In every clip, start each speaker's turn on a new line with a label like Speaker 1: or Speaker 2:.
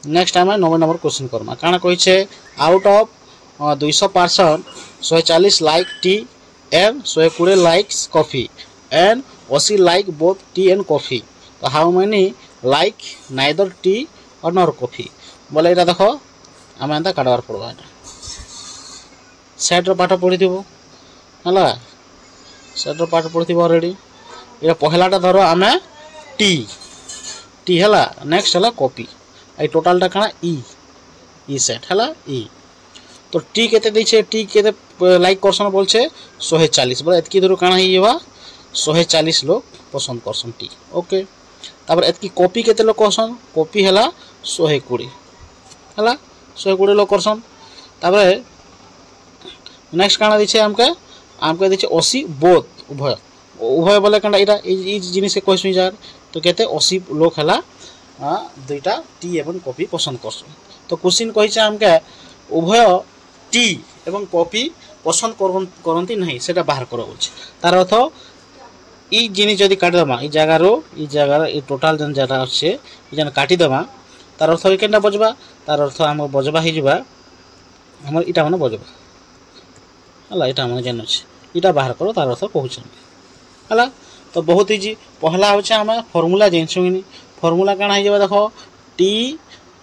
Speaker 1: Next आम 9 number question करमा काना कही out of 200 person 140 like tea and 120 likes coffee and 80 like both tea and coffee तो how many like neither tea और nor coffee बोले यहाँ देख आम एंता काटवार पड़वा यहाँ सेट्र पाठ पढ़ी है सेट्र पाठ पढ़ी अलरेडी ये पहलाटा धर आम टी टी है नेक्स्ट है कॉफी आई टोटालटा कण ई सेट है ई तो टी केते देछे टी केते लाइक करसन बोलछे 140 बोले एतकी दूर काना हिवा 140 लोग पसंद करसन टी ओके तापर एतकी कॉपी केते लोग करसन कॉपी हला 120 हला 120 लोग करसन तापर नेक्स्ट काना देछे हमके देछे 80 बोथ उभय उभय बोले कांडा इटा ई जिनिस के कहसु यार तो केते 80 लोग हला दुईटा टी एवं कॉफी पसंद करसन तो क्वेश्चन कहिছে हमके उभय टी एवं कॉफी पसंद करती नहीं सेटा बाहर कर तार अर्थ ई जिनिस जदि काटिदेमा ई जगार ई टोटाल जन जरा अच्छे जन काटिदेमा तार अर्थ केनटा बजबा तार अर्थ आम बजबा हो आम इटा मैंने बजबा है इटा मैंने जेन अच्छे इटा बाहर कर तार अर्थ कहूँ है तो बहुत इजी पहला हूँ आम फर्मूला जानसु कि फर्मूला काण हो देख टी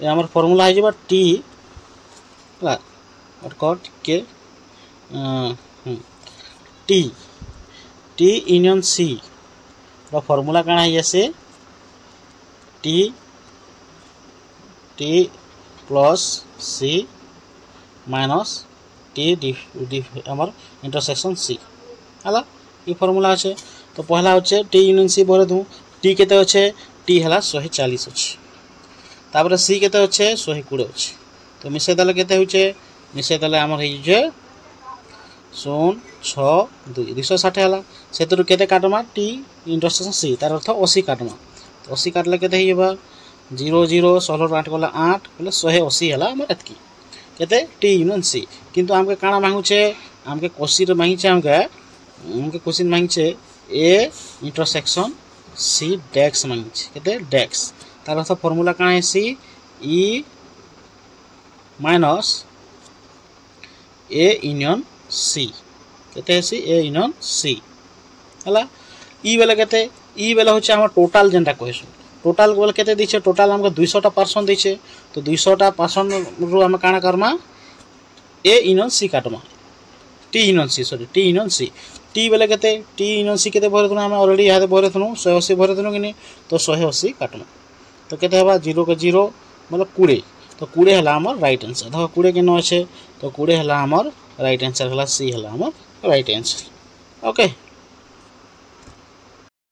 Speaker 1: आम फर्मूला हो टी के T T union C formula काण हो से T T plus C minus T आमर इंटरसेक्शन सी है ये फर्मूला अच्छे तो पहला हे टी यूनियन सी भरे दूँ टी केते अच्छे टी है 140 अच्छे तापर सी केते अच्छे 120 अच्छे तो मिसे देले केते होचे मिसे देले आमर हे 0 6 2 260 है से केते काटमा टी इंटरसेक्शन सी तार अर्थ 80 काटमा तो 80 काटले केते होइबा 0 0 16 8 गला 8 बोले 180 है आमर एतकी केते टी यूनियन सी किंतु हमके काना मांगुचे हमके क्वेश्चन मांगीचे हमके क्वेश्चन मांगीचे ए इंटरसेक्शन सी डेक्स मांगीचे केते डेक्स तार अर्थ फॉर्मूला काना है सी ई माइनस ए यूनियन सी केते सी ए यूनियन सी हला ई बेले केते ई बेले होचे हमर टोटल जेनटा कहसु टोटल बोले केते दिछे टोटल हमके 200टा पर्सन दिछे तो 200टा पर्सन रु हम काना करमा ए यूनियन सी काटमा T union C sorry T union C T बेले केते टी यूनियन सी केते भरे थनु हम ऑलरेडी यहाँ भरे थनु 180 भरे थनु कि तो 180 काटमा तो केते हबा 0 के 0 मतलब 20 तो 20 हला हमर राइट आंसर देखो 20 के न अच्छे तो 20 हला हमर राइट आंसर हला सी हला हमर राइट आंसर ओके।